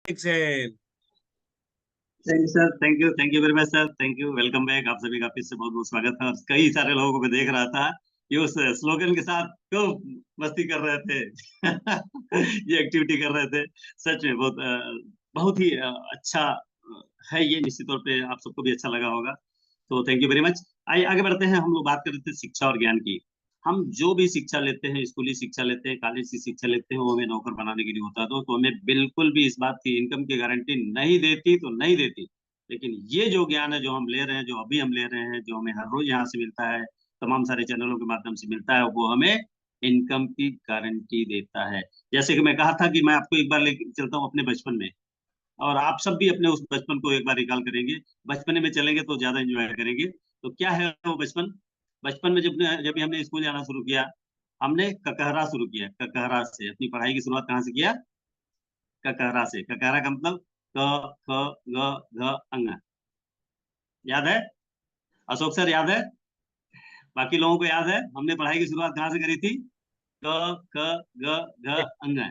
Excel. Thank you sir, thank you very much sir, thank you, welcome back. आप सभी का फिर से बहुत बहुत स्वागत है। और कई सारे लोगों को मैं देख रहा था कि उस स्लोगन के साथ खूब मस्ती कर रहे थे। ये एक्टिविटी कर रहे थे। सच में बहुत ही अच्छा है ये। निश्चित तौर पे आप सबको भी अच्छा लगा होगा। तो थैंक यू वेरी मच। आइए आगे बढ़ते हैं। हम लोग बात कर रहे थे शिक्षा और ज्ञान की। हम जो भी शिक्षा लेते हैं, स्कूली शिक्षा लेते हैं, कॉलेज की शिक्षा लेते हैं, वो हमें नौकर बनाने के लिए होता है। तो हमें बिल्कुल भी इस बात की इनकम की गारंटी नहीं देती, तो नहीं देती। लेकिन ये जो ज्ञान है जो हम ले रहे हैं, जो अभी हम ले रहे हैं, जो हमें हर रोज यहाँ से मिलता है, तमाम सारे चैनलों के माध्यम से मिलता है, वो हमें इनकम की गारंटी देता है। जैसे कि मैं कहा था कि मैं आपको एक बार लेके चलता हूँ अपने बचपन में, और आप सब भी अपने उस बचपन को एक बार रिकॉल करेंगे। बचपन में चलेंगे तो ज्यादा एंजॉय करेंगे। तो क्या है वो बचपन? बचपन में जब भी हमने स्कूल जाना शुरू किया, हमने ककहरा शुरू किया। ककहरा से अपनी पढ़ाई की शुरुआत कहाँ से किया? ककहरा से। ककहरा का मतलब क ख ग घ अंग। याद है? अशोक सर याद है? बाकी लोगों को याद है हमने पढ़ाई की शुरुआत कहाँ से करी थी? क ख ग घ अंग।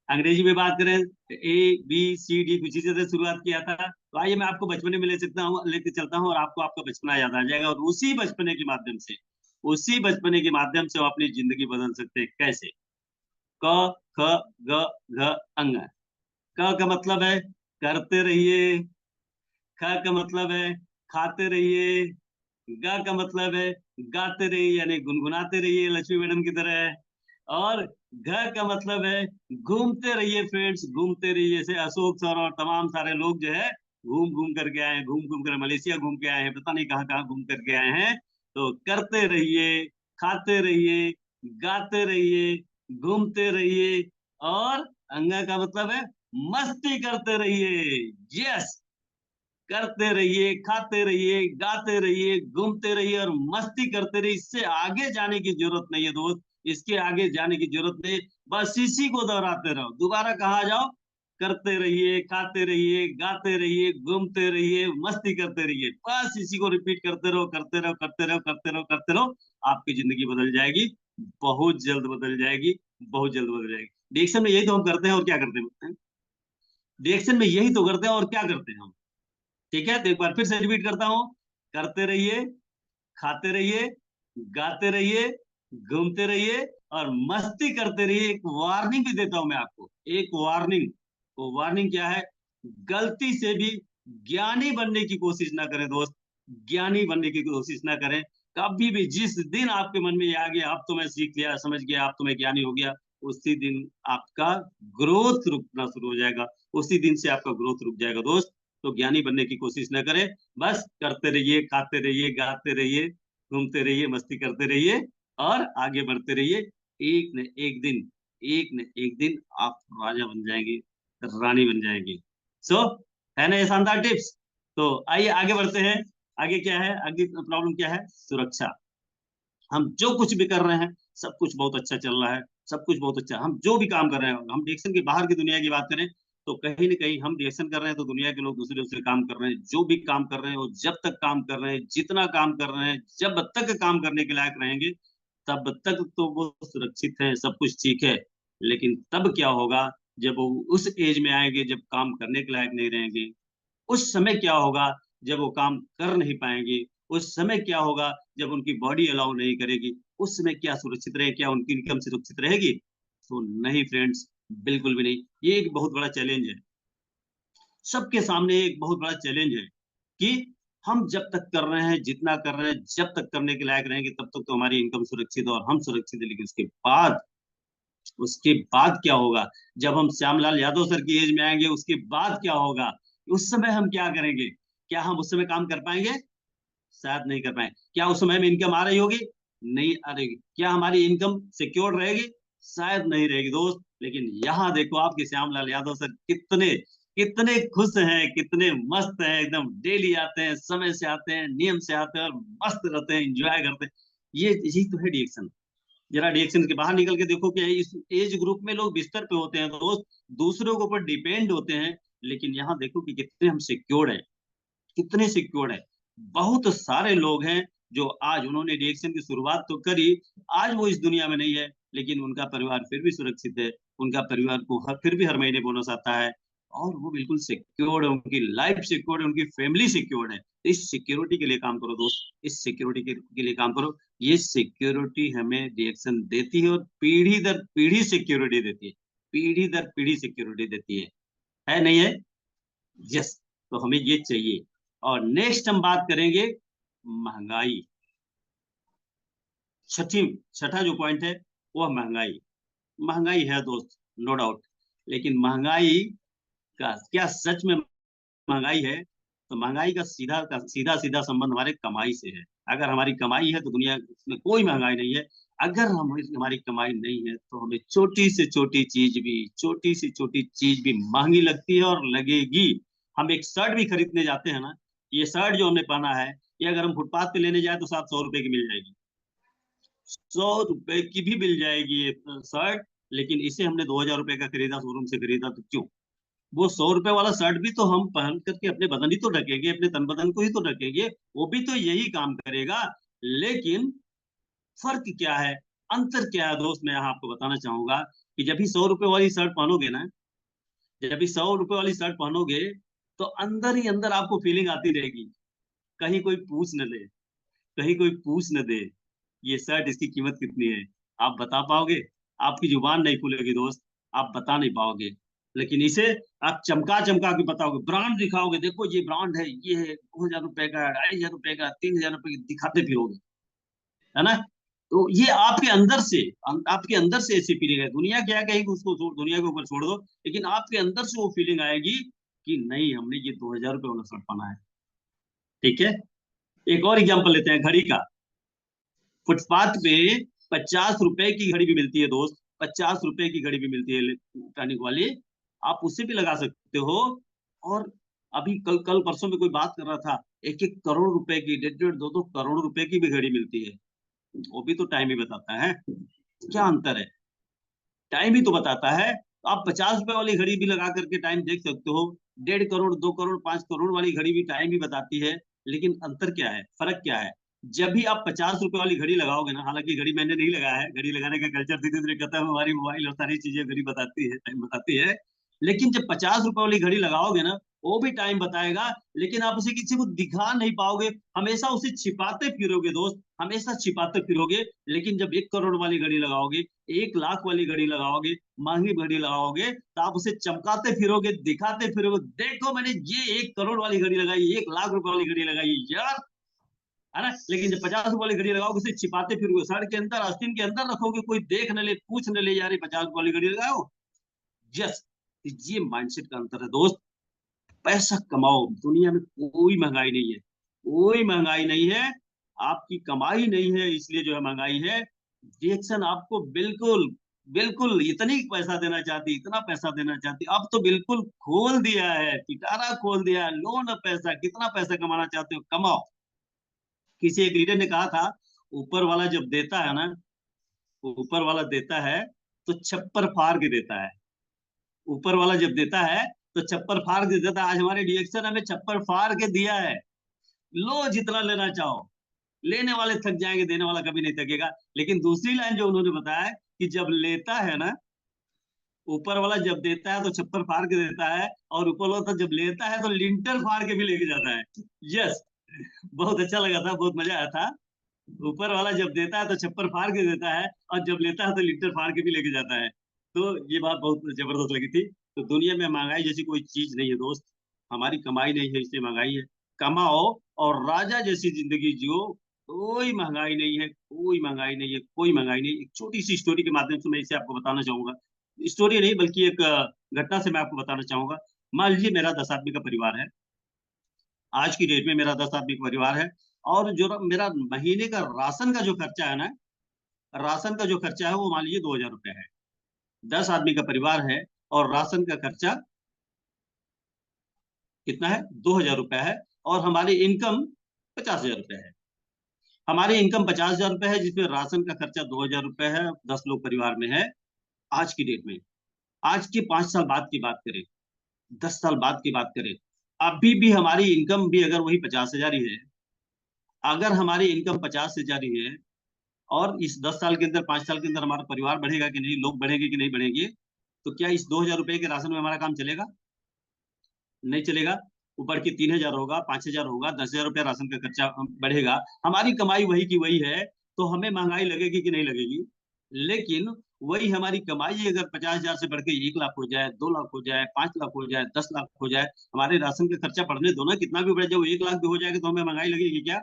अंग्रेजी में बात करें, ABCD कुछ इसी से शुरुआत किया था। तो आइए मैं आपको बचपने में ले सकता हूँ, लेके चलता हूँ, और आपको आपका बचपना याद आ जाएगा। और उसी बचपने के माध्यम से हम अपनी जिंदगी बदल सकते हैं। कैसे? क ख ग घ अंग। क का मतलब है करते रहिए। ख का मतलब है खाते रहिए। ग का मतलब है गाते रहिए, यानी गुनगुनाते रहिए लक्ष्मी मैडम की तरह। और घ का मतलब है घूमते रहिए फ्रेंड्स, घूमते रहिए। जैसे अशोक सर और तमाम सारे लोग जो है घूम घूम करके आए हैं, घूम घूम कर मलेशिया घूम के आए हैं, पता नहीं कहाँ कहाँ घूम करके आए हैं। तो करते रहिए, खाते रहिए, गाते रहिए, घूमते रहिए। और अंगा का मतलब है मस्ती करते रहिए। यस, करते रहिए, खाते रहिए, गाते रहिए, घूमते रहिए और मस्ती करते रहिए। इससे आगे जाने की जरूरत नहीं है दोस्त, इसके आगे जाने की जरूरत नहीं। बस इसी को दोहराते रहो, दोबारा कहा जाओ। करते रहिए, खाते रहिए, गाते रहिए, घूमते रहिए, मस्ती करते रहिए। बस इसी को रिपीट करते रहो, करते रहो, करते रहो, करते रहो, करते रहो। आपकी जिंदगी बदल जाएगी, बहुत जल्द बदल जाएगी, बहुत जल्द बदल जाएगी। डिएक्शन में यही तो हम करते हैं, और क्या करते हैं? डिएक्शन में यही तो करते हैं, और क्या करते हैं हम? ठीक है, तो एक बार फिर से रिपीट करता हूं। करते रहिए, खाते रहिए, गाते रहिए, घूमते रहिए और मस्ती करते रहिए। एक वार्निंग भी देता हूं मैं आपको, एक वार्निंग। वो वार्निंग क्या है? गलती से भी ज्ञानी बनने की कोशिश ना करें दोस्त। ज्ञानी बनने की कोशिश ना करें कभी भी। जिस दिन आपके मन में ये आ गया अब तो मैं सीख लिया, समझ गया, अब तो मैं ज्ञानी हो गया, उसी दिन आपका ग्रोथ रुकना शुरू हो जाएगा। उसी दिन से आपका ग्रोथ रुक जाएगा दोस्त। तो ज्ञानी बनने की कोशिश न करें। बस करते रहिए, खाते रहिए, गाते रहिए, घूमते रहिए, मस्ती करते रहिए और आगे बढ़ते रहिए। एक न एक दिन, एक न एक दिन आप राजा बन जाएंगे, रानी बन जाएंगे। सो है ना ये शानदार टिप्स? तो आइए आगे बढ़ते हैं। आगे क्या है? आगे प्रॉब्लम क्या है? सुरक्षा। हम जो कुछ भी कर रहे हैं, सब कुछ बहुत अच्छा चल रहा है, सब कुछ बहुत अच्छा। हम जो भी काम कर रहे हैं, हम डिएक्शन के बाहर की दुनिया की बात करें, तो कहीं ना कहीं हम डिएक्शन कर रहे हैं तो दुनिया के लोग दूसरे दूसरे काम कर रहे हैं। जो भी काम कर रहे हैं, वो जब तक काम कर रहे हैं, जितना काम कर रहे हैं, जब तक काम करने के लायक रहेंगे, तब तक तो वो सुरक्षित है, सब कुछ ठीक है। लेकिन तब क्या होगा? जब वो उस एज में आएंगे जब काम करने के लायक नहीं रहेंगे, उस समय क्या होगा? जब वो काम कर नहीं पाएंगे, उस समय क्या होगा? जब उनकी बॉडी अलाउ नहीं करेगी, उस समय क्या सुरक्षित रहे? क्या उनकी इनकम सुरक्षित रहेगी? तो नहीं फ्रेंड्स, बिल्कुल भी नहीं। ये एक बहुत बड़ा चैलेंज है, सबके सामने एक बहुत बड़ा चैलेंज है कि हम जब तक कर रहे हैं, जितना कर रहे हैं, जब तक करने के लायक रहेंगे तब तक तो हमारी इनकम सुरक्षित है और हम सुरक्षित है। लेकिन उसके बाद क्या होगा? जब हम श्यामलाल यादव सर की एज में आएंगे, उसके बाद क्या होगा? उस समय हम क्या करेंगे? क्या हम उस समय काम कर पाएंगे? शायद नहीं कर पाए। क्या उस समय में इनकम आ रही होगी? नहीं आ रही। क्या हमारी इनकम सिक्योर रहेगी? शायद नहीं रहेगी दोस्त। लेकिन यहाँ देखो आपके श्यामलाल यादव सर कितने कितने खुश हैं, कितने मस्त हैं, एकदम डेली आते हैं, समय से आते हैं, नियम से आते हैं और मस्त रहते हैं, इंजॉय करते हैं। ये यही तो है डिएक्शन। जरा डिएक्शन के बाहर निकल के देखो कि इस एज ग्रुप में लोग बिस्तर पे होते हैं दोस्त, दूसरों के ऊपर डिपेंड होते हैं। लेकिन यहाँ देखो कि कितने हम सिक्योर्ड हैं, कितने सिक्योर्ड है। बहुत सारे लोग हैं जो आज उन्होंने डिएक्शन की शुरुआत तो करी, आज वो इस दुनिया में नहीं है, लेकिन उनका परिवार फिर भी सुरक्षित है। उनका परिवार को फिर भी हर महीने बोनस आता है। और वो बिल्कुल सिक्योर्ड है, उनकी लाइफ सिक्योर्ड है, उनकी फैमिली सिक्योर्ड है। तो इस सिक्योरिटी के लिए काम करो दोस्त, इस सिक्योरिटी के लिए काम करो। ये सिक्योरिटी हमें रिएक्शन देती है, और पीढ़ी दर पीढ़ी सिक्योरिटी देती है, पीढ़ी दर पीढ़ी सिक्योरिटी देती है नहीं है? यस। तो हमें ये चाहिए। और नेक्स्ट हम बात करेंगे महंगाई। छठी छठा जो पॉइंट है वह महंगाई। महंगाई है दोस्त, नो डाउट। लेकिन महंगाई का क्या सच में महंगाई है? तो महंगाई का सीधा सीधा संबंध हमारे कमाई से है। अगर हमारी कमाई है तो दुनिया में कोई महंगाई नहीं है। अगर हमारी कमाई नहीं है तो हमें छोटी से छोटी चीज भी महंगी लगती है और लगेगी। हम एक शर्ट भी खरीदने जाते हैं ना, ये शर्ट जो हमने पहना है, ये अगर हम फुटपाथ पे लेने जाए तो 700 रुपए की मिल जाएगी, 100 रुपए की भी मिल जाएगी ये शर्ट। लेकिन इसे हमने 2000 रुपए का खरीदा, शोरूम से खरीदा, तो क्यों? वो 100 रुपए वाला शर्ट भी तो हम पहन करके अपने बदन ही तो ढकेंगे, अपने तन बदन को ही तो ढकेंगे, वो भी तो यही काम करेगा। लेकिन फर्क क्या है, अंतर क्या है दोस्त, मैं यहाँ आपको बताना चाहूंगा कि जब भी 100 रुपए वाली शर्ट पहनोगे ना, जब भी 100 रुपए वाली शर्ट पहनोगे, तो अंदर ही अंदर आपको फीलिंग आती रहेगी, कहीं कोई पूछ न ले, कहीं कोई पूछ न दे ये शर्ट इसकी कीमत कितनी है। आप बता पाओगे? आपकी जुबान नहीं खुलेगी दोस्त, आप बता नहीं पाओगे। लेकिन इसे आप चमका चमका के बताओगे, ब्रांड दिखाओगे, देखो ये ब्रांड है, ये है 2000 रुपए का, 2500 रुपए का, 3000 रुपए की दिखाते फिरोगे, है ना? तो ये आपके अंदर से ऐसी फीलिंग है। दुनिया क्या कहेगी उसको दुनिया के ऊपर छोड़ दो, लेकिन आपके अंदर से वो फीलिंग आएगी कि नहीं, हमने ये 2000 रुपए वाला शर्ट पहना है। ठीक है। एक और एग्जाम्पल लेते हैं, घड़ी का। फुटपाथ पे 50 रुपए की घड़ी भी मिलती है दोस्त, 50 रुपए की घड़ी भी मिलती है इलेक्ट्रॉनिक वाली, आप उससे भी लगा सकते हो। और अभी कल कल परसों में कोई बात कर रहा था, 1-1 करोड़ रुपए की, 1.5-2 करोड़ रुपए की भी घड़ी मिलती है। वो भी तो टाइम ही बताता है। क्या अंतर है? टाइम ही तो बताता है। तो आप 50 रुपए वाली घड़ी भी लगा करके टाइम देख सकते हो, 1.5 करोड़, 2 करोड़, 5 करोड़ वाली घड़ी भी टाइम ही बताती है। लेकिन अंतर क्या है, फर्क क्या है? जब भी आप 50 रुपए वाली घड़ी लगाओगे ना, हालांकि घड़ी मैंने नहीं लगाया है, घड़ी लगाने का कल्चर धीरे धीरे खत्म है, हमारी मोबाइल और सारी चीजें घड़ी बताती है, टाइम बताती है। लेकिन जब 50 रुपए वाली घड़ी लगाओगे ना, वो भी टाइम बताएगा, लेकिन आप उसे किसी को दिखा नहीं पाओगे, हमेशा उसे छिपाते फिरोगे दोस्त, हमेशा छिपाते फिरोगे। लेकिन जब 1 करोड़ वाली घड़ी लगाओगे, 1 लाख वाली घड़ी लगाओगे, महंगी घड़ी लगाओगे, तो आप उसे चमकाते फिरोगे, दिखाते फिरोगे, देखो मैंने ये 1 करोड़ वाली घड़ी लगाई, 1 लाख रुपए वाली घड़ी लगाई यार, है ना? लेकिन जब 50 रुपए वाली घड़ी लगाओगे, उसे छिपाते फिरोगे, सर के अंदर, आस्तीन के अंदर रखोगे, कोई देख न ले, पूछ न ले, यार 50 रुपए वाली घड़ी लगाओ। यस। ये माइंडसेट का अंतर है दोस्त। पैसा कमाओ, दुनिया में कोई महंगाई नहीं है, कोई महंगाई नहीं है। आपकी कमाई नहीं है इसलिए जो है महंगाई है। रिएक्शन आपको बिल्कुल बिल्कुल इतनी पैसा देना चाहती, इतना पैसा देना चाहती, अब तो बिल्कुल खोल दिया है, पिटारा खोल दिया है, लो ना पैसा, कितना पैसा कमाना चाहते हो कमाओ। किसी एक लीडर ने कहा था, ऊपर वाला जब देता है ना, ऊपर वाला देता है तो छप्पर फाड़ के देता है। ऊपर वाला जब देता है तो छप्पर फाड़ के देता है। आज हमारे रिएक्शन हमें छप्पर फाड़ के दिया है, लो जितना लेना चाहो। लेने वाले थक जाएंगे, देने वाला कभी नहीं थकेगा। लेकिन दूसरी लाइन जो उन्होंने बताया कि जब लेता है ना, ऊपर वाला जब देता है तो छप्पर फाड़ के देता है, और ऊपर वाला तो जब लेता है तो लिंटर फाड़ के भी लेके जाता है। यस। बहुत अच्छा लगा था, बहुत मजा आया था। ऊपर वाला जब देता है तो छप्पर फाड़ के देता है, और जब लेता है तो लिंटर फाड़ के भी लेके जाता है। तो ये बात बहुत जबरदस्त लगी थी। तो दुनिया में महंगाई जैसी कोई चीज नहीं है दोस्त। हमारी कमाई नहीं है इसलिए महंगाई है। कमाओ और राजा जैसी जिंदगी जियो। कोई महंगाई नहीं है, कोई महंगाई नहीं है, कोई महंगाई नहीं। एक छोटी सी स्टोरी के माध्यम से मैं इसे आपको बताना चाहूंगा। स्टोरी नहीं बल्कि एक घटना से मैं आपको बताना चाहूंगा। मान लीजिए मेरा 10 आदमी का परिवार है। आज की डेट में मेरा 10 आदमी का परिवार है। और जो मेरा महीने का राशन का जो खर्चा है ना, राशन का जो खर्चा है वो मान लीजिए 2000 रुपये है। 10 आदमी का परिवार है, और राशन का खर्चा कितना है? 2000 रुपये है। और हमारी इनकम 50,000 रुपये है। हमारी इनकम 50,000 रुपये है, जिसमें राशन का खर्चा 2000 रुपये है, 10 लोग परिवार में है। आज की डेट में, आज के 5 साल बाद की बात करें, 10 साल बाद की बात करें, अभी भी हमारी इनकम भी अगर वही 50,000 ही है, अगर हमारी इनकम 50,000 ही है, और इस 10 साल के अंदर, 5 साल के अंदर हमारा परिवार बढ़ेगा कि नहीं, लोग बढ़ेंगे कि नहीं बढ़ेंगे, तो क्या इस 2000 रुपये के राशन में हमारा काम चलेगा? नहीं चलेगा। वो बढ़ के 3,000 होगा, 5,000 होगा, 10,000 रुपया राशन का खर्चा बढ़ेगा। हमारी कमाई वही की वही है, तो हमें महंगाई लगेगी कि नहीं लगेगी? लेकिन वही हमारी कमाई अगर 50,000 से बढ़ के 1 लाख हो जाए, 2 लाख हो जाए, 5 लाख हो जाए, 10 लाख हो जाए, हमारे राशन का खर्चा बढ़ने दो ना, कितना भी बढ़ जाए, वो 1 लाख भी हो जाएगा तो हमें महंगाई लगेगी क्या?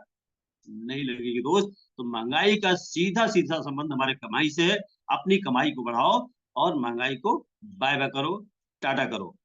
नहीं लगेगी दोस्त। तो महंगाई का सीधा सीधा संबंध हमारे कमाई से है। अपनी कमाई को बढ़ाओ और महंगाई को बाय बाय करो, टाटा करो।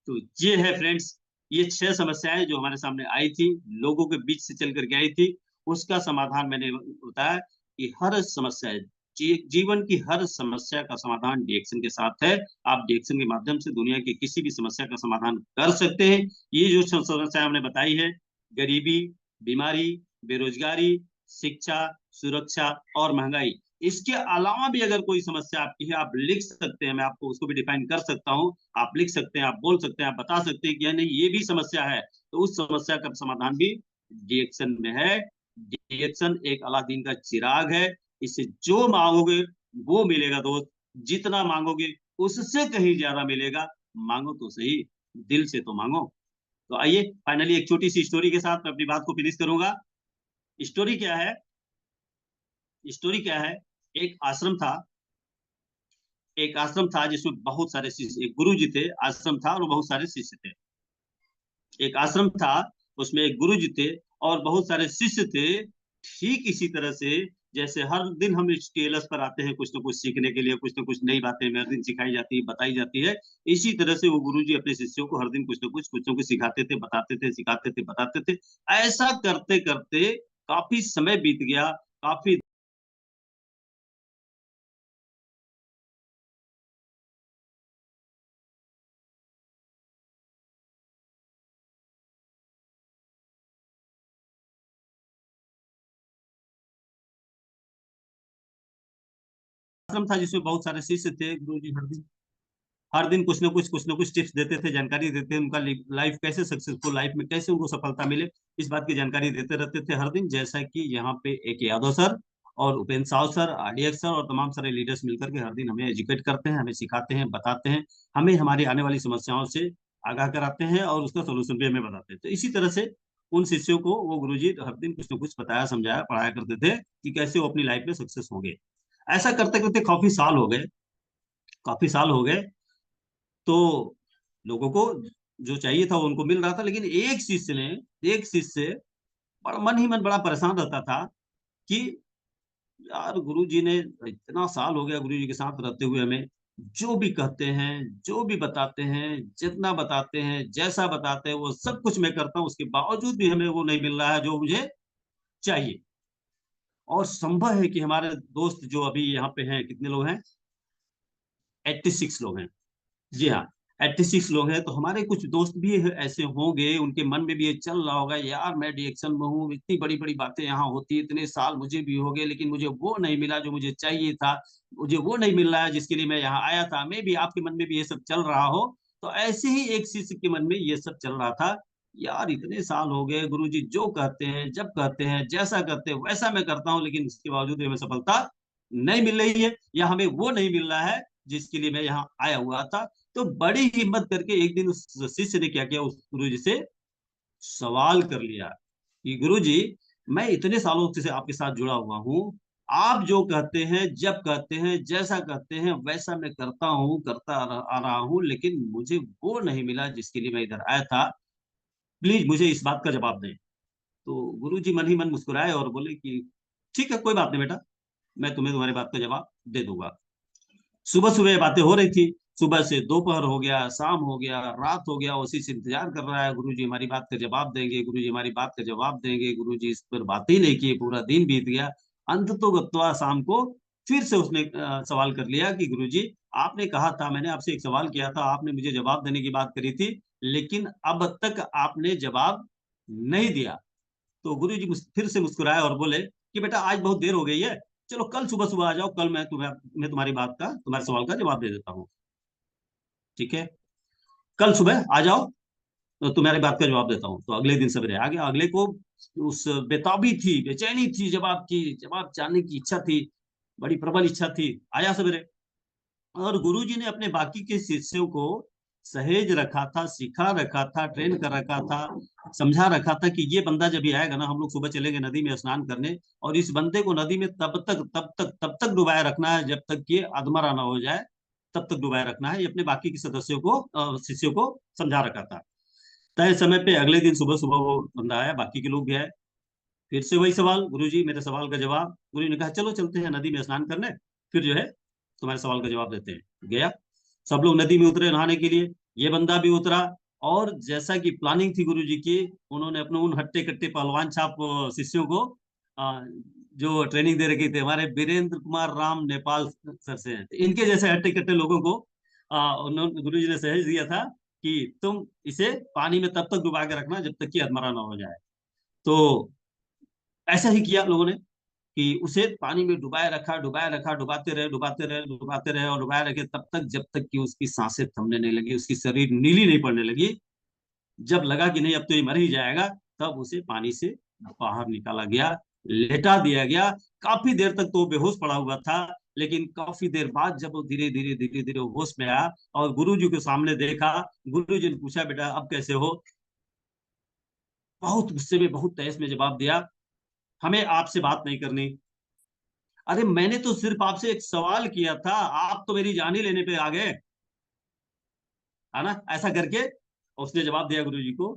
तो ये है फ्रेंड्स, ये 6 समस्याएं जो हमारे सामने आई थी, लोगों के बीच से चल करके आई थी, उसका समाधान मैंने बताया कि हर समस्या, जीवन की हर समस्या का समाधान डीएक्शन के साथ है। आप डीएक्शन के माध्यम से दुनिया की किसी भी समस्या का समाधान कर सकते हैं। ये जो समस्या हमने बताई है, गरीबी, बीमारी, बेरोजगारी, शिक्षा, सुरक्षा और महंगाई, इसके अलावा भी अगर कोई समस्या आपकी है, आप लिख सकते हैं, मैं आपको उसको भी डिफाइन कर सकता हूँ। आप लिख सकते हैं, आप बोल सकते हैं, आप बता सकते हैं कि नहीं ये भी समस्या है, तो उस समस्या का समाधान भी डीएक्शन में है। डीएक्शन एक अलादीन का चिराग है, इससे जो मांगोगे वो मिलेगा दोस्त, जितना मांगोगे उससे कहीं ज्यादा मिलेगा। मांगो तो सही, दिल से तो मांगो। तो आइए फाइनली एक छोटी सी स्टोरी के साथ मैं अपनी बात को फिनिश करूंगा। स्टोरी क्या है? स्टोरी क्या है? एक आश्रम था, एक आश्रम था जिसमें बहुत सारे शिष्य, एक गुरु जी थे, आश्रम था और बहुत सारे शिष्य थे। एक आश्रम था, उसमें एक गुरु जी थे और बहुत सारे शिष्य थे। ठीक इसी तरह से जैसे हर दिन हम इस टीएलएस पर आते हैं कुछ ना कुछ सीखने के लिए, कुछ ना कुछ नई बातें हर दिन सिखाई जाती है, बताई जाती है। इसी तरह से वो गुरु जी अपने शिष्यों को हर दिन कुछ ना कुछ सिखाते थे, बताते थे, सिखाते थे, बताते थे। ऐसा करते करते काफी समय बीत गया, काफी आश्रम था जिसमें बहुत सारे शिष्य थे। गुरु जी हर दिन कुछ ना कुछ टिप्स देते थे, जानकारी देते थे, उनका लाइफ कैसे सक्सेसफुल, लाइफ में कैसे उनको सफलता मिले, इस बात की जानकारी देते रहते थे हर दिन। जैसा कि यहाँ पे एक यादव सर और Upendra Sao sir, RDX sir और तमाम सारे लीडर्स मिलकर के हर दिन हमें एजुकेट करते हैं, हमें सिखाते हैं, बताते हैं, हमें हमारी आने वाली समस्याओं से आगाह कराते हैं और उसका सोल्यूशन भी हमें बताते हैं। तो इसी तरह से उन शिष्यों को वो गुरुजी हर दिन कुछ ना कुछ बताया, समझाया, पढ़ाया करते थे कि कैसे वो अपनी लाइफ में सक्सेस होंगे। ऐसा करते करते काफी साल हो गए, काफी साल हो गए। तो लोगों को जो चाहिए था वो उनको मिल रहा था, लेकिन एक शिष्य से बड़ा मन ही मन बड़ा परेशान रहता था कि यार गुरुजी ने, इतना साल हो गया गुरुजी के साथ रहते हुए, हमें जो भी कहते हैं, जो भी बताते हैं, जितना बताते हैं, जैसा बताते हैं, वो सब कुछ मैं करता हूँ, उसके बावजूद भी हमें वो नहीं मिल रहा है जो मुझे चाहिए। और संभव है कि हमारे दोस्त जो अभी यहाँ पे हैं, कितने लोग हैं? 86 लोग हैं। जी हाँ, 86 लोग हैं। तो हमारे कुछ दोस्त भी ऐसे होंगे, उनके मन में भी ये चल रहा होगा, यार मैं डिएक्शन में हूँ, इतनी बड़ी बड़ी बातें यहाँ होती है, इतने साल मुझे भी हो गए, लेकिन मुझे वो नहीं मिला जो मुझे चाहिए था, मुझे वो नहीं मिल रहा है जिसके लिए मैं यहाँ आया था। मैं भी, आपके मन में भी ये सब चल रहा हो। तो ऐसे ही एक शिष्य के मन में ये सब चल रहा था, यार इतने साल हो गए, गुरुजी जो कहते हैं, जब कहते हैं, जैसा कहते हैं वैसा मैं करता हूँ, लेकिन इसके बावजूद हमें सफलता नहीं मिल रही है, या हमें वो नहीं मिल रहा है जिसके लिए मैं यहाँ आया हुआ था। तो बड़ी हिम्मत करके एक दिन उस शिष्य ने क्या किया, उस गुरु जी से सवाल कर लिया कि गुरु जी, मैं इतने सालों से आपके साथ जुड़ा हुआ हूँ, आप जो कहते हैं, जब कहते हैं, जैसा कहते हैं वैसा मैं करता हूँ, करता आ रहा हूँ, लेकिन मुझे वो नहीं मिला जिसके लिए मैं इधर आया था। प्लीज मुझे इस बात का जवाब दें। तो गुरु जी मन ही मन मुस्कुराए और बोले कि ठीक है, कोई बात नहीं बेटा, मैं तुम्हें तुम्हारी बात का जवाब दे दूंगा। सुबह सुबह ये बातें हो रही थी, सुबह से दोपहर हो गया, शाम हो गया, रात हो गया, उसी से इंतजार कर रहा है, गुरुजी हमारी बात का जवाब देंगे, गुरुजी हमारी बात का जवाब देंगे। गुरुजी इस पर बात ही नहीं की, पूरा दिन बीत गया। अंत तो गत्वा शाम को फिर से उसने सवाल कर लिया कि गुरुजी, आपने कहा था, मैंने आपसे एक सवाल किया था, आपने मुझे जवाब देने की बात करी थी, लेकिन अब तक आपने जवाब नहीं दिया। तो गुरु जी फिर से मुस्कुराए और बोले कि बेटा आज बहुत देर हो गई है, चलो कल सुबह सुबह आ जाओ, कल मैं तुम्हारी बात का, तुम्हारे सवाल का जवाब दे देता हूँ। ठीक है, कल सुबह आ जाओ, तो तुम्हारी बात का जवाब देता हूँ। तो अगले दिन सवेरे आ गया। अगले को उस बेताबी थी, बेचैनी थी, जवाब की, जवाब जानने की इच्छा थी, बड़ी प्रबल इच्छा थी। आया सवेरे और गुरुजी ने अपने बाकी के शिष्यों को सहेज रखा था, सिखा रखा था, ट्रेन कर रखा था, समझा रखा था कि ये बंदा जब ये आएगा ना, हम लोग सुबह चलेंगे नदी में स्नान करने, और इस बंदे को नदी में तब तक डुबाए रखना है जब तक ये अधमरा ना हो जाए, तब तक डुबाए रखना है। ये अपने बाकी के सदस्यों को, शिष्यों को समझा रखा था। तय समय पे अगले दिन सुबह सुबह वो बंदा आया, बाकी के लोग भी आए। फिर से वही सवाल, गुरुजी मेरे सवाल का जवाब। गुरु ने कहा चलो चलते हैं नदी में स्नान करने, फिर जो है तुम्हारे सवाल का जवाब देते हैं। गया, सब लोग नदी में उतरे नहाने के लिए, ये बंदा भी उतरा। और जैसा कि प्लानिंग थी गुरुजी की, उन्होंने अपने उन हट्टे कट्टे पहलवान छाप शिष्यों को, जो ट्रेनिंग दे रखी थे, हमारे वीरेंद्र कुमार राम नेपाल सर से हैं, इनके जैसे हट्टे कट्टे लोगों को उन्होंने, गुरुजी ने सहेज दिया था कि तुम इसे पानी में तब तक डुबा के रखना जब तक कि अधमरा ना हो जाए। तो ऐसा ही किया लोगों ने कि उसे पानी में डुबाए रखा, डुबाए रखा, डुबाते रहे, डुबाते रहे, डुबाते रहे, और डुबाए रखे तब तक जब तक कि उसकी सांसें थमने नहीं लगी, उसकी शरीर नीली नहीं पड़ने लगी। जब लगा कि नहीं अब तो ये मर ही जाएगा, तब उसे पानी से बाहर निकाला गया, लेटा दिया गया। काफी देर तक तो वो बेहोश पड़ा हुआ था, लेकिन काफी देर बाद जब वो धीरे धीरे धीरे धीरे होश में आया और गुरु जी के सामने देखा, गुरु जी ने पूछा बेटा अब कैसे हो? बहुत गुस्से में, बहुत तेज में जवाब दिया, हमें आपसे बात नहीं करनी। अरे मैंने तो सिर्फ आपसे एक सवाल किया था, आप तो मेरी जान ही लेने पे आ गए, है ना? ऐसा करके उसने जवाब दिया गुरु जी को।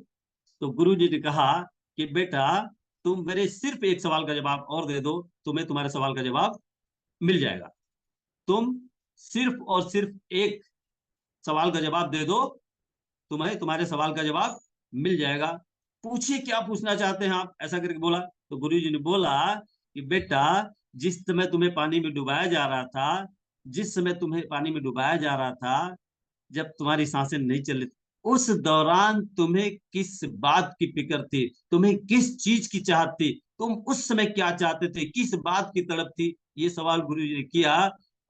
तो गुरु जी ने कहा कि बेटा तुम मेरे सिर्फ एक सवाल का जवाब और दे दो, तुम्हें तुम्हारे सवाल का जवाब मिल जाएगा। तुम सिर्फ और सिर्फ एक सवाल का जवाब दे दो, तुम्हें तुम्हारे सवाल का जवाब मिल जाएगा। पूछिए क्या पूछना चाहते हैं आप, ऐसा करके बोला। तो गुरु जी ने बोला कि बेटा जिस समय तुम्हें पानी में डुबाया जा रहा था, जिस समय तुम्हें पानी में डुबाया जा रहा था, जब तुम्हारी सांसें नहीं चल रही, उस दौरान तुम्हें किस बात की फिक्र थी, तुम्हें किस चीज की चाहत थी, तुम उस समय क्या चाहते थे, किस बात की तड़प थी? ये सवाल गुरु जी ने किया,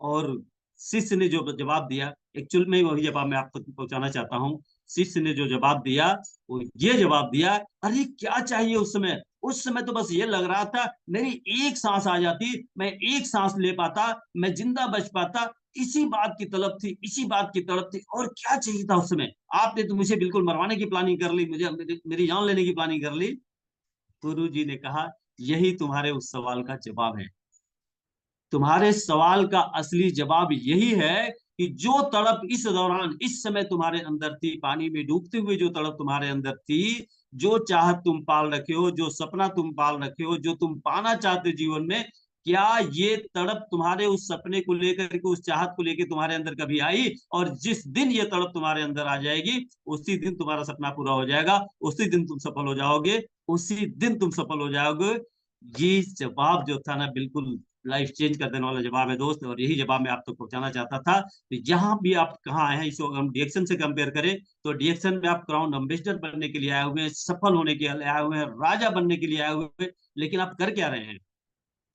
और शिष्य ने जो जवाब दिया, एक्चुअल में वही जवाब मैं आप तक पहुंचाना चाहता हूँ। शिष्य ने जो जवाब दिया वो ये जवाब दिया, अरे क्या चाहिए उस समय? उस समय तो बस ये लग रहा था मेरी एक सांस आ जाती, मैं एक सांस ले पाता, मैं जिंदा बच पाता, इसी बात की तलब थी, इसी बात की तड़प थी, और क्या चाहिए था उस समय? आपने तो मुझे बिल्कुल मरवाने की प्लानिंग कर ली, मुझे मेरी जान लेने की प्लानिंग कर ली। गुरु जी ने कहा यही तुम्हारे उस सवाल का जवाब है। तुम्हारे सवाल का असली जवाब यही है कि जो तड़प इस दौरान, इस समय तुम्हारे अंदर थी, पानी में डूबते हुए जो तड़प तुम्हारे अंदर थी, जो चाहत तुम पाल रखे हो, जो सपना तुम पाल रखे हो, जो तुम पाना चाहते हो जीवन में, क्या ये तड़प तुम्हारे उस सपने को लेकर के, उस चाहत को लेकर तुम्हारे अंदर कभी आई? और जिस दिन ये तड़प तुम्हारे अंदर आ जाएगी, उसी दिन तुम्हारा सपना पूरा हो जाएगा, उसी दिन तुम सफल हो जाओगे, उसी दिन तुम सफल हो जाओगे। ये जवाब जो था ना, बिल्कुल लाइफ चेंज कर देने वाला जवाब है दोस्त, और यही जवाब मैं आप तक पहुंचाना चाहता था। तो यहाँ भी आप कहाँ आए हैं, इसको हम डीएक्शन से कंपेयर करें तो डीएक्शन में आप क्राउन एम्बेसडर बनने के लिए आए हुए हैं, सफल होने के लिए आए हुए हैं, राजा बनने के लिए आए हुए हैं, लेकिन आप कर क्या रहे हैं?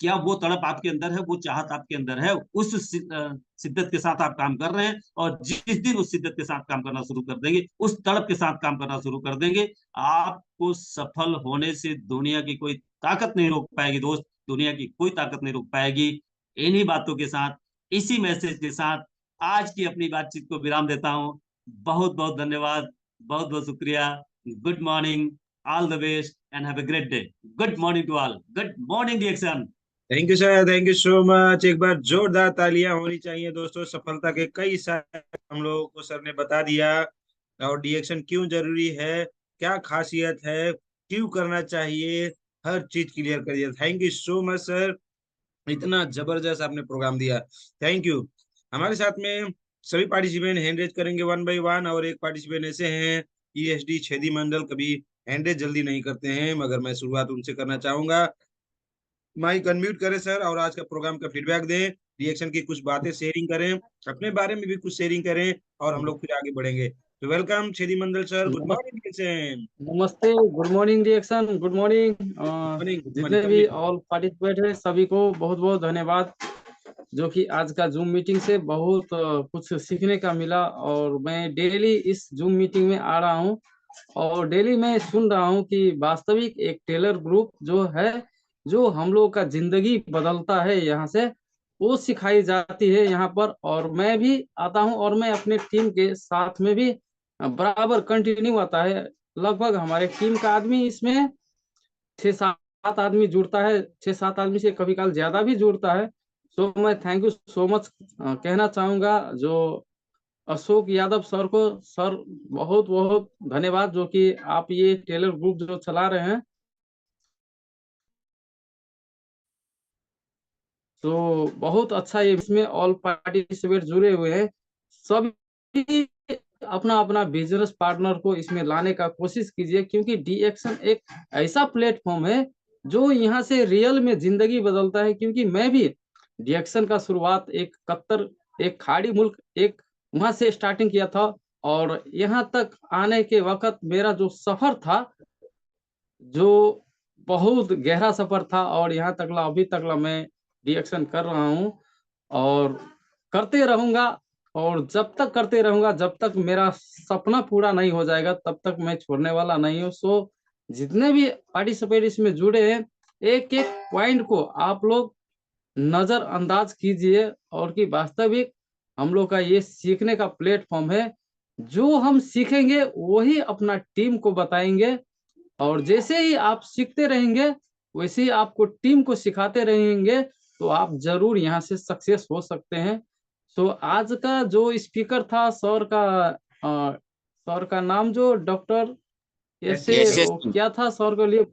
क्या वो तड़प आपके अंदर है, वो चाहत आपके अंदर है? उस शिद्दत के साथ आप काम कर रहे हैं, और जिस दिन उस शिद्दत के साथ काम करना शुरू कर देंगे, उस तड़प के साथ काम करना शुरू कर देंगे, आपको सफल होने से दुनिया की कोई ताकत नहीं रोक पाएगी दोस्त, दुनिया की कोई ताकत नहीं रोक पाएगी। इन्हीं बातों के साथ, इसी मैसेज के साथ आज की अपनी बातचीत को विराम देता हूँ। बहुत बहुत धन्यवाद, बहुत बहुत शुक्रिया। Good morning, all the best and have a great day. Good morning to all, good morning DXN. Thank you sir, thank you so much. एक बार जोरदार तालियां होनी चाहिए दोस्तों। सफलता के कई सारे हम लोगों को सर ने बता दिया, और डीएक्शन क्यों जरूरी है, क्या खासियत है, क्यों करना चाहिए, हर चीज क्लियर कर दिया। Thank you so much sir, इतना जबरदस्त आपने प्रोग्राम दिया। Thank you. हमारे साथ में सभी पार्टिसिपेंट हैंड रेज करेंगे वन बाय वन, और एक पार्टिसिपेंट ऐसे हैं ईएसडी छेदी मंडल, कभी हैंड रेज जल्दी नहीं करते हैं, मगर मैं शुरुआत उनसे करना चाहूंगा। माइक अनम्यूट करें सर, और आज का प्रोग्राम का फीडबैक दें, रिएक्शन की कुछ बातें शेयरिंग करें, अपने बारे में भी कुछ शेयरिंग करें, और हम लोग फिर आगे बढ़ेंगे। तो welcome Chhedi Mandal sir, good नमस्ते। Morning DXN. नमस्ते, good morning DXN, good morning. Good morning, जितने भी कंप्लीट। ऑल पार्टिसिपेट है सभी को बहुत बहुत धन्यवाद, जो कि आज का जूम मीटिंग से बहुत कुछ सीखने का मिला। और मैं डेली इस जूम मीटिंग में आ रहा हूँ, और डेली मैं सुन रहा हूँ कि वास्तविक एक टेलर ग्रुप जो है, जो हम लोग का जिंदगी बदलता है यहाँ से, वो सिखाई जाती है यहाँ पर। और मैं भी आता हूँ, और मैं अपने टीम के साथ में भी बराबर कंटिन्यू आता है। लगभग हमारे टीम का आदमी इसमें 6-7 आदमी जुड़ता है, 6-7 आदमी से कभी काल ज्यादा भी जुड़ता है। तो मैं थैंक यू सो मच कहना चाहूंगा जो अशोक यादव सर को। सर बहुत बहुत धन्यवाद, जो कि आप ये टेलर ग्रुप जो चला रहे हैं। तो बहुत अच्छा, ये इसमें ऑल पार्टिसिपेट जुड़े हुए हैं। सभी अपना अपना बिजनेस पार्टनर को इसमें लाने का कोशिश कीजिए, क्योंकि डी एक्शन एक ऐसा प्लेटफॉर्म है जो यहाँ से रियल में जिंदगी बदलता है। क्योंकि मैं भी डी एक्शन का शुरुआत एक कतर, एक खाड़ी मुल्क, एक वहां से स्टार्टिंग किया था। और यहाँ तक आने के वक्त मेरा जो सफर था, जो बहुत गहरा सफर था, और यहाँ तक ला अभी तक ला मैं रिएक्शन कर रहा हूँ और करते रहूंगा। और जब तक करते रहूंगा, जब तक मेरा सपना पूरा नहीं हो जाएगा, तब तक मैं छोड़ने वाला नहीं हूँ। सो जितने भी पार्टिसिपेट इसमें जुड़े हैं, एक एक पॉइंट को आप लोग नजरअंदाज कीजिए, और कि वास्तविक हम लोग का ये सीखने का प्लेटफॉर्म है। जो हम सीखेंगे वही अपना टीम को बताएंगे, और जैसे ही आप सीखते रहेंगे वैसे ही आपको टीम को सिखाते रहेंगे, तो आप जरूर यहाँ से सक्सेस हो सकते हैं। तो आज का जो स्पीकर था सर का नाम जो डॉक्टर ऐसे क्या था, सर के लिए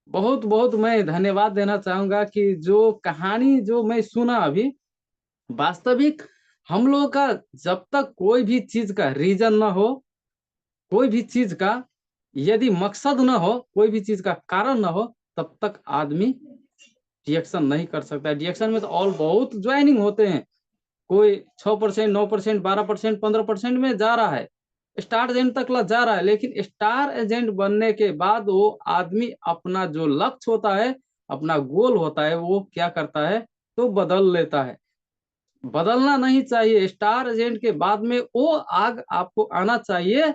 बहुत बहुत मैं धन्यवाद देना चाहूंगा कि जो कहानी जो मैं सुना अभी, वास्तविक हम लोग का जब तक कोई भी चीज का रीजन ना हो, कोई भी चीज का यदि मकसद ना हो, कोई भी चीज का कारण ना हो, तब तक आदमी रिएक्शन नहीं कर सकता। रिएक्शन में तो और बहुत ज्वाइनिंग होते हैं, कोई 6%, 9%, 12%, 15% में जा रहा है, स्टार एजेंट तक ला जा रहा है। लेकिन स्टार एजेंट बनने के बाद वो आदमी अपना जो लक्ष्य होता है, अपना गोल होता है, वो क्या करता है, तो बदल लेता है। बदलना नहीं चाहिए। स्टार एजेंट के बाद में वो आग आपको आना चाहिए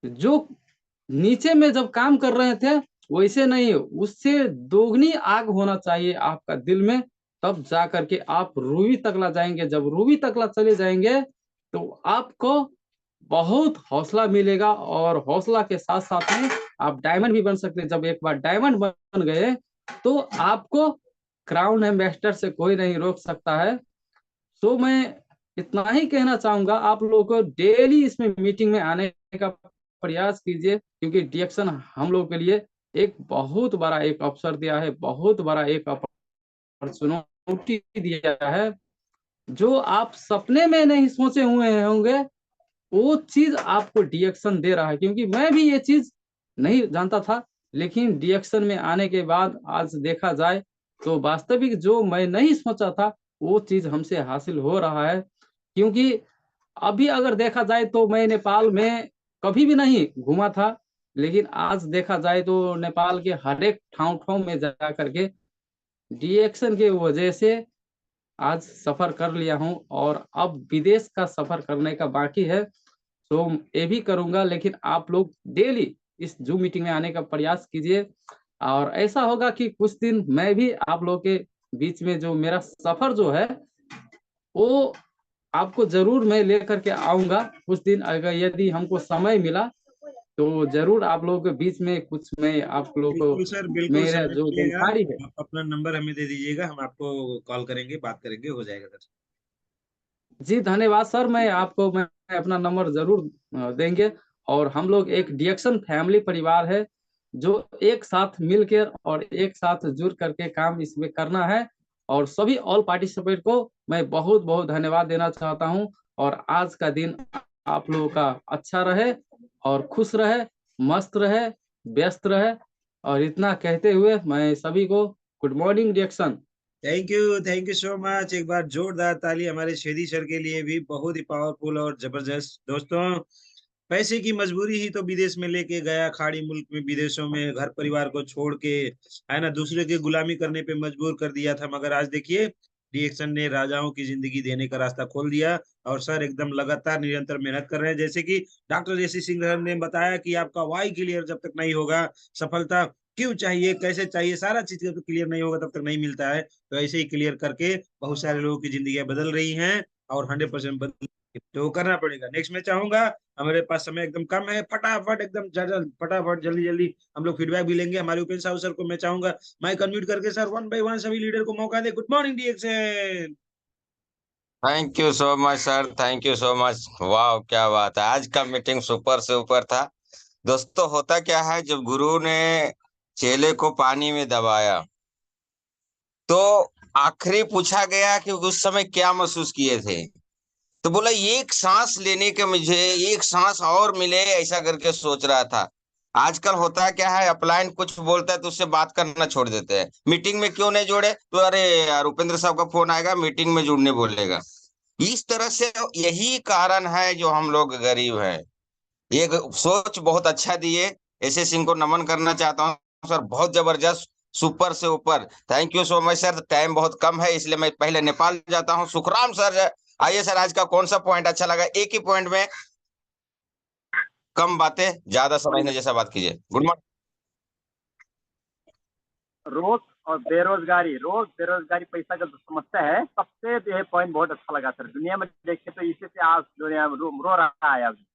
जो नीचे में जब काम कर रहे थे वैसे नहीं, उससे दोगुनी आग होना चाहिए आपका दिल में। तब जा करके आप रूबी तकला जाएंगे। जब रूबी तकला चले जाएंगे तो आपको बहुत हौसला मिलेगा, और हौसला के साथ साथ में आप डायमंड भी बन सकते हैं। जब एक बार डायमंड बन गए तो आपको क्राउन एम्बेसडर से कोई नहीं रोक सकता है। तो मैं इतना ही कहना चाहूंगा, आप लोगों को डेली इसमें मीटिंग में आने का प्रयास कीजिए, क्योंकि डिएक्शन हम लोग के लिए एक बहुत बड़ा एक अवसर दिया है, बहुत बड़ा एक अपॉर्चुनिटी दिया है, जो आप सपने में नहीं सोचे हुए होंगे, वो चीज आपको डिएक्शन दे रहा है। क्योंकि मैं भी ये चीज नहीं जानता था, लेकिन डिएक्शन में आने के बाद आज देखा जाए तो वास्तविक जो मैं नहीं सोचा था वो चीज हमसे हासिल हो रहा है। क्योंकि अभी अगर देखा जाए तो मैं नेपाल में कभी भी नहीं घूमा था, लेकिन आज देखा जाए तो नेपाल के हर एक ठाव में जा करके डिएक्शन के वजह से आज सफर कर लिया हूं, और अब विदेश का सफर करने का बाकी है। तो ये भी करूंगा, लेकिन आप लोग डेली इस जूम मीटिंग में आने का प्रयास कीजिए। और ऐसा होगा कि कुछ दिन मैं भी आप लोग के बीच में जो मेरा सफर जो है वो आपको जरूर मैं लेकर के आऊंगा कुछ दिन। अगर यदि हमको समय मिला तो जरूर आप लोगों के बीच में कुछ मैं आप लोगों बिल्कुल को सर, बिल्कुल मेरा सर, जो आइएगा। जानकारी है। आप अपना नंबर हमें दे दीजिएगा, हम आपको कॉल करेंगे, बात करेंगे, हो जाएगा सर। जी धन्यवाद सर, मैं अपना नंबर जरूर देंगे। और हम लोग एक डिएक्शन फैमिली परिवार है, जो एक साथ मिलकर और एक साथ जुड़ करके काम इसमें करना है। और सभी ऑल पार्टिसिपेट को मैं बहुत बहुत धन्यवाद देना चाहता हूं। और आज का दिन आप लोगों का अच्छा रहे, और खुश रहे, मस्त रहे, व्यस्त रहे। और इतना कहते हुए मैं सभी को good morning DXN. Thank you so much. एक बार जोरदार ताली हमारे शेदी सर के लिए भी, बहुत ही पावरफुल और जबरदस्त। दोस्तों, पैसे की मजबूरी ही तो विदेश में लेके गया, खाड़ी मुल्क में, विदेशों में घर परिवार को छोड़ के, है ना, दूसरे की गुलामी करने पे मजबूर कर दिया था। मगर आज देखिए, रिएक्शन ने राजाओं की जिंदगी देने का रास्ता खोल दिया। और सर एकदम लगातार निरंतर मेहनत कर रहे हैं। जैसे कि डॉक्टर जयसी सिंह सर ने बताया कि आपका वाई क्लियर जब तक नहीं होगा, सफलता क्यों चाहिए, कैसे चाहिए, सारा चीज जब तक क्लियर नहीं होगा तब तक नहीं मिलता है। तो ऐसे ही क्लियर करके बहुत सारे लोगों की जिंदगी बदल रही हैं, और 100% बदल तो करना पड़ेगा। नेक्स्ट मैं चाहूंगा, हमारे पास समय एकदम कम है, फटाफट एकदम फटाफट जल्दी जल्दी हम लोग फीडबैक भी लेंगे। हमारे उपेंद्र साहू सर को मैं चाहूंगा माइक अनम्यूट करके सर वन बाय वन सभी लीडर को मौका दे। Good morning DXN. Thank you so much sir, thank you so much. वाह क्या बात है, आज का मीटिंग सुपर से ऊपर था। दोस्तों होता क्या है, जब गुरु ने चेले को पानी में दबाया तो आखिरी पूछा गया कि उस समय क्या महसूस किए थे, तो बोला एक सांस लेने के मुझे एक सांस और मिले ऐसा करके सोच रहा था। आजकल होता है क्या है, अपलाइन कुछ बोलता है तो उससे बात करना छोड़ देते हैं। मीटिंग में क्यों नहीं जोड़े, तो अरे यार उपेंद्र साहब का फोन आएगा मीटिंग में जुड़ने बोलेगा। इस तरह से यही कारण है जो हम लोग गरीब हैं। ये सोच बहुत अच्छा दिए, ऐसे सिंह को नमन करना चाहता हूँ सर, बहुत जबरदस्त, सुपर से ऊपर। Thank you so much sir. Time बहुत कम है इसलिए मैं पहले नेपाल जाता हूँ। सुखराम सर, आइए सर, आज का कौन सा पॉइंट अच्छा लगा, एक ही पॉइंट में कम बातें ज्यादा समझने जैसा बात कीजिए। Good morning. रोज और बेरोजगारी, रोज बेरोजगारी पैसा का जो समस्या है, सबसे ये पॉइंट बहुत अच्छा लगा सर। दुनिया में देखे तो इसी से आज दुनिया में रो रहा है अभी।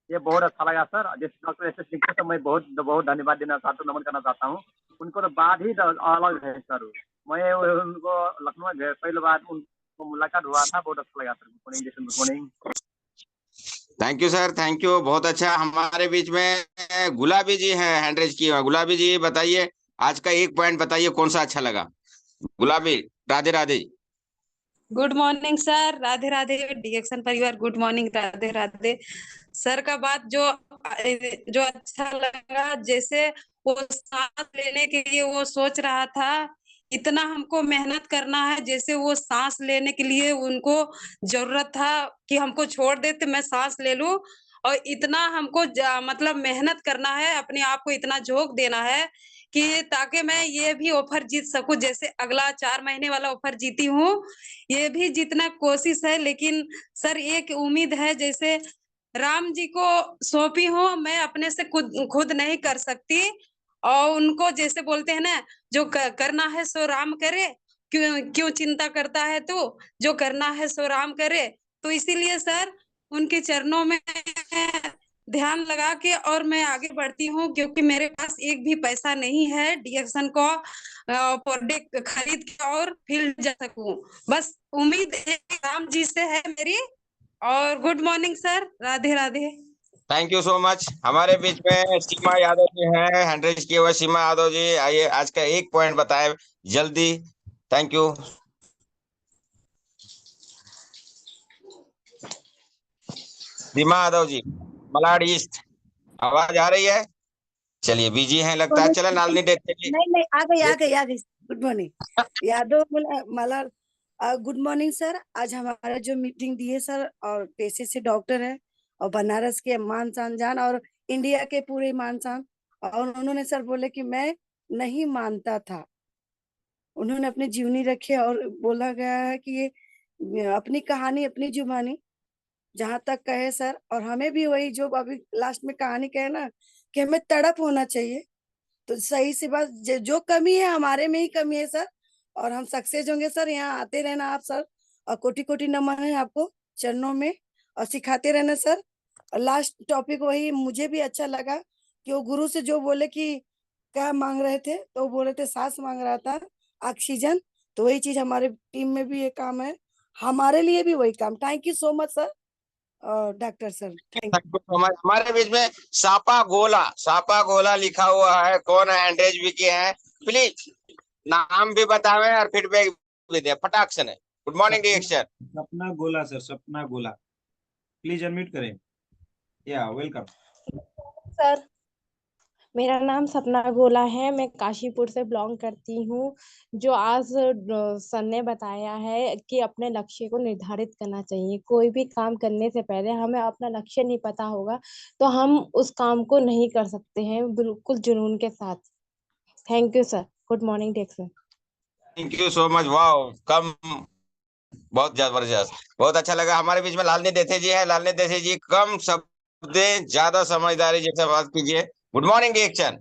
ये बहुत अच्छा लगा सर। जैसे डॉक्टर एस एस सिंह को मैं बहुत बहुत धन्यवाद देना चाहता हूँ, नमन करना चाहता हूँ। उनको तो बात ही अलग है सर। मैं उनको लखनऊ में पहली बार उनको मुलाकात हुआ था, बहुत अच्छा लगा सर। गुड मॉर्निंग जैसे, good morning. Thank you sir, thank you, बहुत अच्छा। हमारे बीच में गुलाबी जी हैं, हैंड रेज किए हुए। गुलाबी जी बताइए, आज का एक पॉइंट बताइए कौन सा अच्छा लगा। गुलाबी, Radhe Radhe. Good morning sir, Radhe Radhe DXN परिवार, good morning, Radhe Radhe. Sir का बात जो जो अच्छा लगा, जैसे वो सांस लेने के लिए वो सोच रहा था, इतना हमको मेहनत करना है, जैसे वो सांस लेने के लिए उनको जरूरत था कि हमको छोड़ दे तो मैं सांस ले लूं, और इतना हमको मतलब मेहनत करना है, अपने आप को इतना झोंक देना है कि ताकि मैं ये भी ऑफर जीत सकूं। जैसे अगला 4 महीने वाला ऑफर जीती हूँ, ये भी जीतना कोशिश है। लेकिन सर एक उम्मीद है, जैसे राम जी को सौंपी हूँ, मैं अपने से खुद नहीं कर सकती, और उनको जैसे बोलते हैं ना, जो करना है सो राम करे, क्यों क्यों चिंता करता है तू, जो करना है सो राम करे। तो इसीलिए सर उनके चरणों में ध्यान लगा के और मैं आगे बढ़ती हूँ, क्योंकि मेरे पास एक भी पैसा नहीं है डीएक्सन को प्रोडक्ट खरीद के और फील्ड जा सकूं। बस उम्मीद एक राम जी से है मेरी। और good morning sir, Radhe Radhe. Thank you so much. हमारे बीच में सीमा यादव जी हैं, हैंड रेज किए हुए। सीमा यादव जी आइए, आज का एक पॉइंट बताएं जल्दी। Thank you. Seema Yadav ji, Malad east, आवाज आ रही है? चलिए बिजी हैं लगता है, चले नालनी देखते जी। नहीं आ गई। गुड मॉर्निंग यादव मला। Good morning sir. आज हमारा जो मीटिंग दी है सर, और पेशे से डॉक्टर है और बनारस के मान शान जान और इंडिया के पूरे मान शान, और उन्होंने सर बोले कि मैं नहीं मानता था। उन्होंने अपनी जीवनी रखी और बोला गया है कि ये अपनी कहानी अपनी जुबानी जहां तक कहे सर, और हमें भी वही जो अभी लास्ट में कहानी कहे ना, कि हमें तड़प होना चाहिए। तो सही सी बात, जो कमी है हमारे में ही कमी है सर, और हम सक्सेस होंगे सर। यहाँ आते रहना आप सर, और कोटि कोटि नमन है आपको चरणों में, और सिखाते रहना सर। और लास्ट टॉपिक वही मुझे भी अच्छा लगा कि वो गुरु से जो बोले कि क्या मांग रहे थे, तो वो बोल रहे थे सांस मांग रहा था, ऑक्सीजन। तो वही चीज हमारे टीम में भी ये काम है, हमारे लिए भी वही काम। Thank you so much sir, doctor sir, thank you. हमारे बीच में सापा गोला लिखा हुआ है, कौन है? हैंड रेज भी किए हैं, प्लीज नाम भी बतावें और फीडबैक भी दे फटाक से। Good morning DXN. Sapna Gola sir, सपना गोला, प्लीज अनम्यूट करें। या वेलकम सर। मेरा नाम सपना गोला है, मैं काशीपुर से बिलोंग करती हूँ। जो आज सर ने बताया है कि अपने लक्ष्य को निर्धारित करना चाहिए। कोई भी काम करने से पहले हमें अपना लक्ष्य नहीं पता होगा तो हम उस काम को नहीं कर सकते हैं बिल्कुल जुनून के साथ। Thank you sir. Good morning DXN. Thank you so much. Wow, कम, बहुत जबरदस्त, बहुत अच्छा लगा। हमारे बीच में लालनी देथे जी है। लालनी देथे जी, कम शब्द ज्यादा समझदारी जैसे बात कीजिए। Good morning DXN.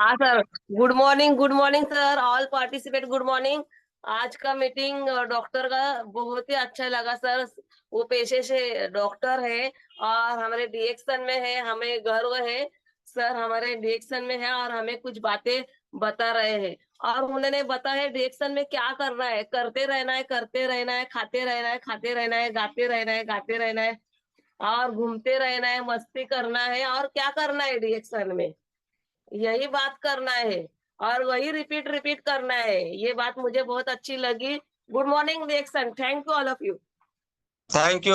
हाँ sir, good morning sir, all participate good morning. आज का मीटिंग डॉक्टर का बहुत ही अच्छा लगा सर। वो पेशे से डॉक्टर है और हमारे डिएक्शन में है, हमें गर्व है सर हमारे डिएक्शन में है और हमें कुछ बातें बता रहे हैं और उन्होंने बताया डिएक्शन में क्या करना है, करते रहना है, करते रहना है, खाते रहना है, खाते रहना है, गाते रहना है, गाते रहना है और घूमते रहना है, मस्ती करना है और क्या करना है डिएक्शन में, यही बात करना है और वही रिपीट रिपीट करना है। ये बात मुझे बहुत अच्छी लगी। Good morning DXN, thank you all of you. Thank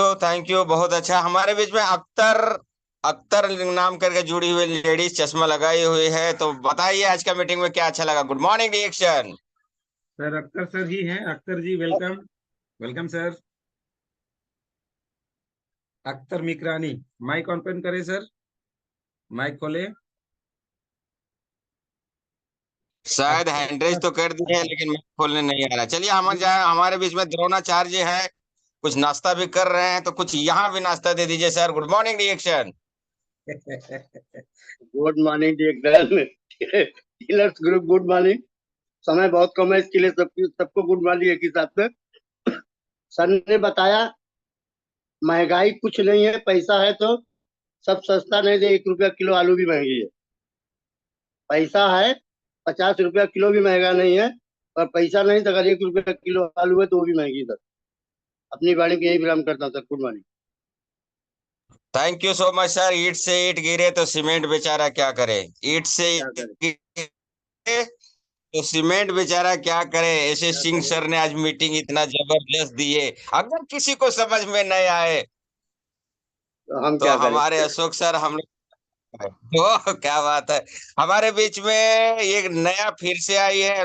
you, बहुत अच्छा। हमारे बीच में अख्तर अख्तर नाम करके जुड़ी हुई लेडीज चश्मा लगाई हुई है, तो बताइए आज का मीटिंग में क्या अच्छा लगा। Good morning DXN. Sir Akhtar sir ही हैं। Akhtar ji welcome. Welcome sir. Akhtar Mikrani, mike open करें सर, माइक खोले। शायद हैंड रेज तो कर दिए है लेकिन मैं खोलने नहीं आ रहा। चलिए हम जाए, हमारे बीच में द्रोणाचार्य है, कुछ नाश्ता भी कर रहे हैं, तो कुछ यहाँ भी नाश्ता दे दीजिए sir. Good morning DXN. Good morning dealers group, good morning. समय बहुत कम है इसके लिए सबको गुड मॉर्निंग एक ही साथ में। सर ने बताया महंगाई कुछ नहीं है, पैसा है तो सब सस्ता नहीं दे। 1 रुपया किलो आलू भी महंगी है, पैसा है 50 रुपया किलो भी महंगा नहीं है, और पैसा नहीं तो अगर 1 रुपया किलो आलू है तो वो भी महंगी सर। अपनी वाणी को यही विराम करता हूँ sir. Good morning. Thank you so much sir. ईट से ईट गिरे तो सीमेंट बेचारा क्या करे, ईट से क्या ईट करें, गिरे तो सीमेंट बेचारा क्या करे। ऐसे क्या सिंह करें, सर ने आज मीटिंग इतना जबरदस्त दिए, अगर किसी को समझ में नहीं आए तो हम तो क्या करें। हमारे अशोक सर हम लोग तो क्या बात है। हमारे बीच में एक नया फिर से आई है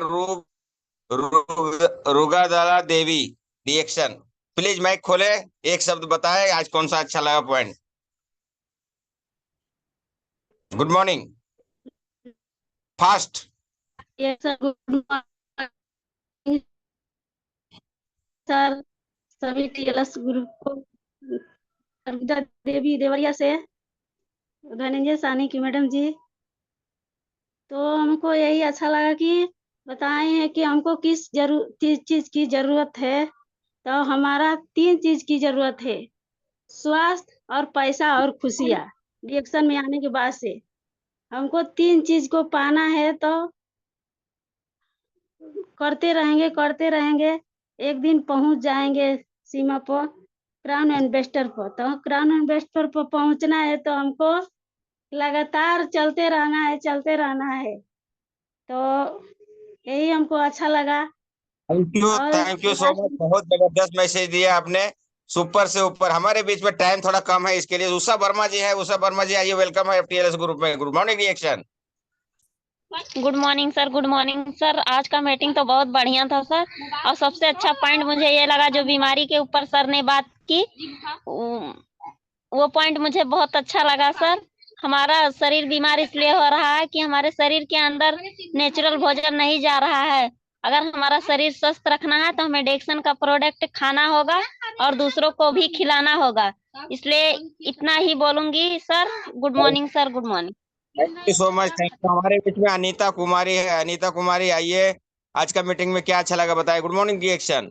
रुगादला देवी रिएक्शन। प्लीज माइक खोले, एक शब्द बताए आज कौन सा अच्छा लगा point. Good morning, fast. Yes sir, good morning sir. सभी टीएलएस ग्रुप को अर्पिता देवी देवरिया से, धनंजय सानी की मैडम जी। तो हमको यही अच्छा लगा कि बताए हैं कि हमको किस चीज की जरूरत है। तो हमारा 3 चीज की जरूरत है, स्वास्थ्य और पैसा और खुशियाँ। रिएक्शन में आने के बाद से हमको 3 चीज को पाना है, तो करते रहेंगे, एक दिन पहुंच जाएंगे सीमा पर, क्राउन इन्वेस्टर पर। तो क्राउन इन्वेस्टर पर पहुंचना है तो हमको लगातार चलते रहना है। तो यही हमको अच्छा लगा। और थैंक यू सो मच, बहुत जबरदस्त मैसेज दिया आपने, सुपर से ऊपर। हमारे बीच में टाइम थोड़ा कम है, इसके लिए उषा वर्मा जी है। उषा वर्मा जी आइए, वेलकम है एफटीएलएस ग्रुप में। Good morning DXN. Good morning sir, good morning sir. आज का मीटिंग तो बहुत बढ़िया था सर, और सबसे अच्छा पॉइंट मुझे ये लगा जो बीमारी के ऊपर सर ने बात की, वो पॉइंट मुझे बहुत अच्छा लगा सर। हमारा शरीर बीमार इसलिए हो रहा है कि हमारे शरीर के अंदर नेचुरल भोजन नहीं जा रहा है। अगर हमारा शरीर स्वस्थ रखना है तो हमें डिएक्शन का प्रोडक्ट खाना होगा और दूसरों को भी खिलाना होगा। इसलिए इतना ही बोलूंगी sir. Good morning sir, good morning. Thank you so much, thank you. हमारे बीच में अनीता कुमारी है। अनीता कुमारी आइए, आज का मीटिंग में क्या अच्छा लगा बताए। Good morning reaction.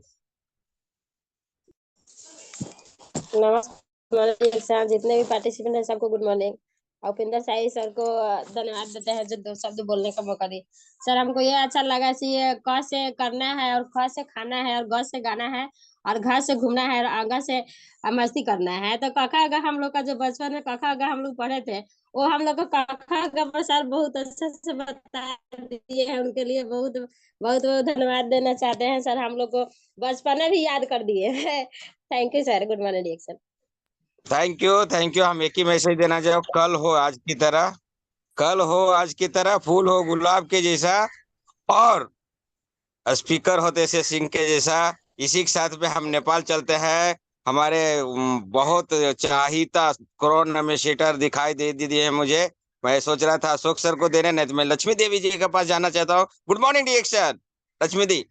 नमस्कार जितने भी पार्टिसिपेंट हैं सबको good morning. Upinder Sai sir को धन्यवाद देते हैं जो 2 शब्द बोलने का मौका दी। सर हमको ये अच्छा लगा कि क से करना है और ख से खाना है और ग से गाना है और घ से घूमना है और आगा से मस्ती करना है। तो कखा ग हम लोग का जो बचपन में कखा ग हम लोग पढ़े थे, वो हम लोग को कखा ग पर सर बहुत अच्छे से बता दिए हैं। उनके लिए बहुत बहुत बहुत धन्यवाद देना चाहते हैं सर। हम लोग को बचपन में भी याद कर दिए हैं। Thank you sir, good morning reaction. Thank you, thank you. हम एक ही मैसेज देना चाहो, कल हो आज की तरह, कल हो आज की तरह, फूल हो गुलाब के जैसा और स्पीकर हो जैसे सिंह के जैसा। इसी के साथ में हम नेपाल चलते हैं। हमारे बहुत चाहिता कोरोन एम्बेसडर दिखाई दे दिए हैं मुझे। मैं सोच रहा था अशोक सर को देने, नहीं तो मैं लक्ष्मी देवी जी के पास जाना चाहता हूँ। गुड मॉर्निंग रिएक्शन, लक्ष्मी दी।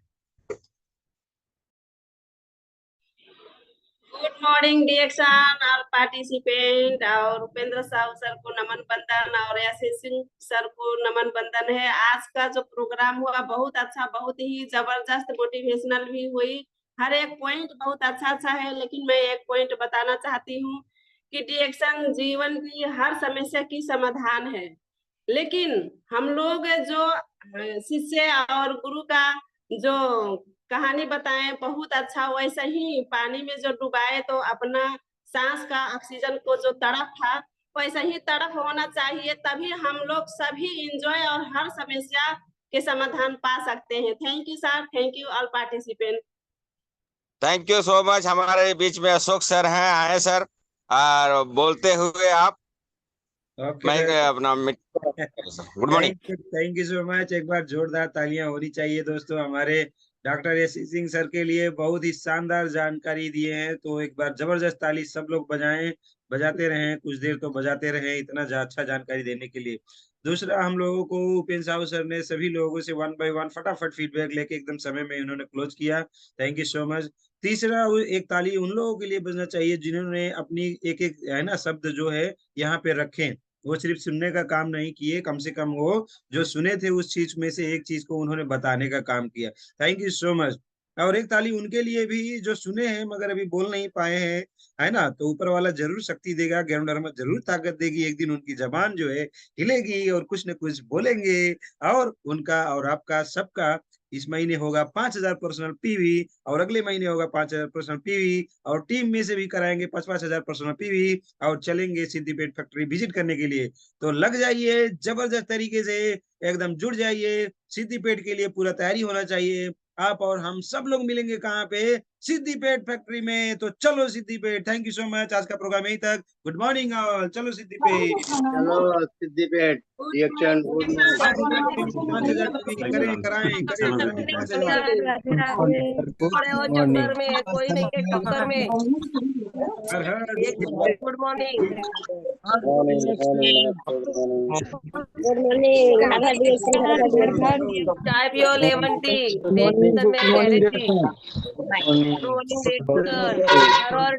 गुड मॉर्निंग डिएक्शन और पार्टिसिपेंट, और उपेंद्र साहू सर को नमन बंदन और यासी सिंह सर को नमन बंदन है। आज का जो प्रोग्राम हुआ बहुत अच्छा, बहुत ही जबरदस्त मोटिवेशनल भी हुई हर एक पॉइंट बहुत अच्छा अच्छा है, लेकिन मैं एक पॉइंट बताना चाहती हूँ कि डिएक्शन जीवन की हर समस्या की समाधान है। लेकिन हम लोग जो शिष्य और गुरु का जो कहानी बताएं बहुत अच्छा, वैसे ही पानी में जो डुबाए तो अपना सांस का ऑक्सीजन को जो तड़प था वैसा ही तड़प होना चाहिए, तभी हम लोग सभी एंजॉय और हर समस्या के समाधान पा सकते हैं। Thank you sir, thank you all participant. Thank you so much. हमारे बीच में अशोक सर हैं, आए सर, और बोलते हुए आप ओके मैं सर, अपना good morning. Thank you so much. एक बार जोरदार तालियां होनी चाहिए दोस्तों हमारे डॉक्टर एस सिंह सर के लिए, बहुत ही शानदार जानकारी दिए हैं। तो एक बार जबरदस्त ताली सब लोग बजाएं, बजाते रहें, कुछ देर तो बजाते रहें, इतना अच्छा जानकारी देने के लिए। दूसरा, हम लोगों को उपेंद्र साहू सर ने सभी लोगों से 1 बाय 1 फटाफट फीडबैक लेके एकदम समय में उन्होंने क्लोज किया। Thank you so much. तीसरा, एक ताली उन लोगों के लिए बजना चाहिए जिन्होंने अपनी एक एक है ना शब्द जो है यहाँ पे रखे, वो सिर्फ सुनने का काम नहीं किए, कम से कम वो जो सुने थे उस चीज में से एक चीज को उन्होंने बताने का काम किया। Thank you so much. और एक ताली उनके लिए भी जो सुने हैं मगर अभी बोल नहीं पाए हैं, है ना। तो ऊपर वाला जरूर शक्ति देगा, गरुड़ जरूर ताकत देगी, एक दिन उनकी जबान जो है हिलेगी और कुछ न कुछ बोलेंगे। और उनका और आपका सबका इस महीने होगा 5000 पर्सनल पीवी, और अगले महीने होगा 5000 पर्सनल पीवी, और टीम में से भी कराएंगे 5,000 पर्सनल पीवी, और चलेंगे सिद्दीपेट फैक्ट्री विजिट करने के लिए। तो लग जाइए, जबरदस्त तरीके से एकदम जुड़ जाइए। सिद्दीपेट के लिए पूरा तैयारी होना चाहिए। आप और हम सब लोग मिलेंगे कहाँ पे? सिद्दीपेट फैक्ट्री में। तो चलो Siddipet. Thank you so much. आज का प्रोग्राम यहीं तक। Good morning all. चलो सिद्दीपेट। चलो सिद्धिपेट रिएक्शन गुड मॉर्निंग। 5,000 करें, कराएं, करें, कराएं 5,000। राधे राधे। खड़े हो चक्कर में, कोई नहीं के टक्कर में। हर her good morning. Good morning. आधा डिएक्शन चाय पियो, लेमन टी। डिएक्शन में कह रही थी रोलिंग डिएक्शन और